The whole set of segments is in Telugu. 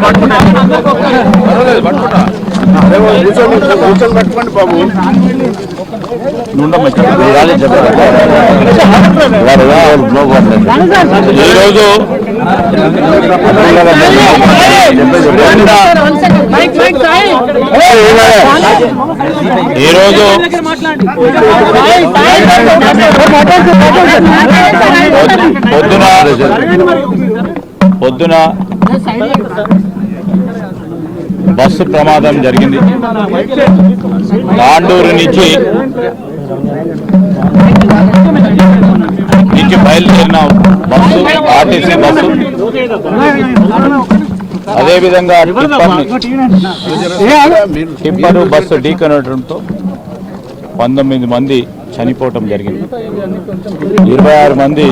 పట్టుకోండి బాబు. ఈరోజు పొద్దున బస్సు ప్రమాదం జరిగింది. తాండూరు నుంచి బయలుదేరిన బస్సు ఆర్టీసీ బస్సు అదేవిధంగా టిప్పరు బస్సు ఢీకొనడంతో 19 మంది చనిపోవటం జరిగింది. 26 మంది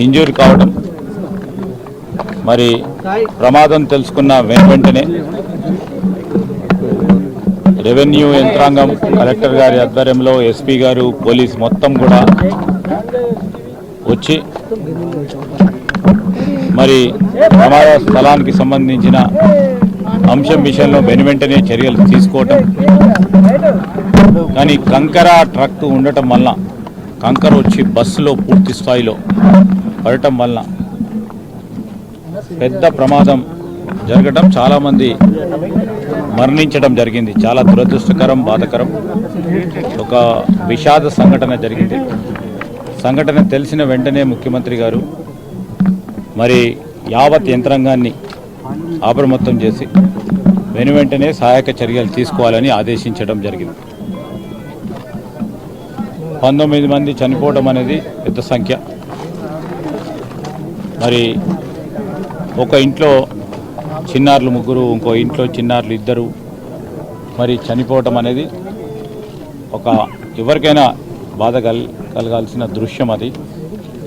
ఇంజూరీ కావడం. మరి ప్రమాదం తెలుసుకున్న వెంటనే రెవెన్యూ యంత్రాంగం, కలెక్టర్ గారి ఆధ్వర్యంలో ఎస్పీ గారు, పోలీస్ మొత్తం కూడా వచ్చి మరి ప్రమాద స్థలానికి సంబంధించిన అంశం విషయంలో వెనువెంటనే చర్యలు తీసుకోవటం. కానీ కంకర ట్రక్ ఉండటం వల్ల, కంకర వచ్చి బస్సులో పూర్తి స్థాయిలో పడటం వల్ల పెద్ద ప్రమాదం జరగడం, చాలామంది మరణించడం జరిగింది. చాలా దురదృష్టకరం, బాధకరం. ఒక విషాద సంఘటన జరిగింది. సంఘటన తెలిసిన వెంటనే ముఖ్యమంత్రి గారు మరి యావత్ యంత్రాంగాన్ని అప్రమత్తం చేసి వెనువెంటనే సహాయక చర్యలు తీసుకోవాలని ఆదేశించడం జరిగింది. 19 మంది చనిపోవడం అనేది పెద్ద సంఖ్య. మరి ఒక ఇంట్లో చిన్నారులు 3, ఇంకో ఇంట్లో చిన్నారులు 2 మరి చనిపోవటం అనేది ఒక ఎవరికైనా బాధ కలగాల్సిన దృశ్యం. అది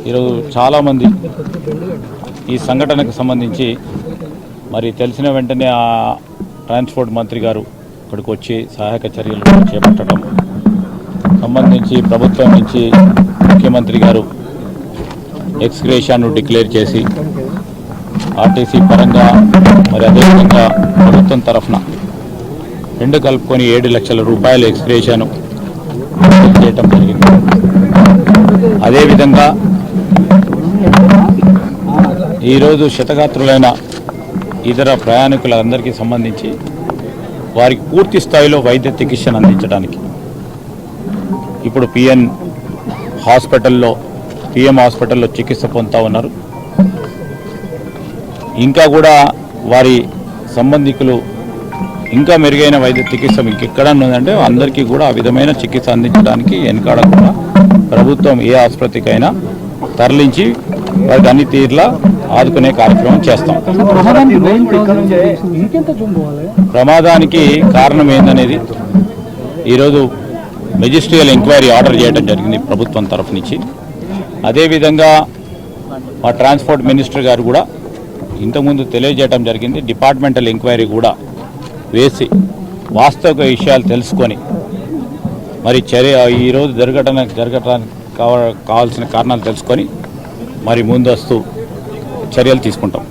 ఈరోజు చాలామంది ఈ సంఘటనకు సంబంధించి మరి తెలిసిన వెంటనే ఆ ట్రాన్స్పోర్ట్ మంత్రి గారు ఇక్కడికి వచ్చి సహాయక చర్యలు చేపట్టడం సంబంధించి ప్రభుత్వం నుంచి ముఖ్యమంత్రి గారు ఎక్స్గ్రేషన్ను డిక్లేర్ చేసి ఆర్టీసీ పరంగా మరి అదేవిధంగా ప్రభుత్వం తరఫున 2 కలుపుకొని 7 లక్షల రూపాయల ఎక్స్గ్రేషన్ చేయటం జరిగింది. అదేవిధంగా ఈరోజు క్షతగాత్రులైన ఇతర ప్రయాణికులందరికీ సంబంధించి వారికి పూర్తి స్థాయిలో వైద్య చికిత్సను అందించడానికి ఇప్పుడు పిఎం హాస్పిటల్లో చికిత్స పొందుతూ ఉన్నారు. ఇంకా కూడా వారి సంబంధికులు ఇంకా మెరుగైన వైద్య చికిత్స ఇంకెక్కడ ఉందంటే అందరికీ కూడా ఆ విధమైన చికిత్స అందించడానికి వెనకాడకుండా ప్రభుత్వం ఏ ఆసుపత్రికైనా తరలించి వారికి అన్ని తీర్లా ఆదుకునే కార్యక్రమం చేస్తాం. ప్రమాదానికి కారణం ఏందనేది ఈరోజు మెజిస్ట్రియల్ ఎంక్వైరీ ఆర్డర్ చేయడం జరిగింది ప్రభుత్వం తరఫు నుంచి. అదేవిధంగా మా ట్రాన్స్పోర్ట్ మినిస్టర్ గారు కూడా ఇంతకుముందు తెలియజేయడం జరిగింది. డిపార్ట్మెంటల్ ఎంక్వైరీ కూడా వేసి వాస్తవిక విషయాలు తెలుసుకొని మరి ఈరోజు జరగటానికి కావాల్సిన కారణాలు తెలుసుకొని మరి ముందస్తు చర్యలు తీసుకుంటాం.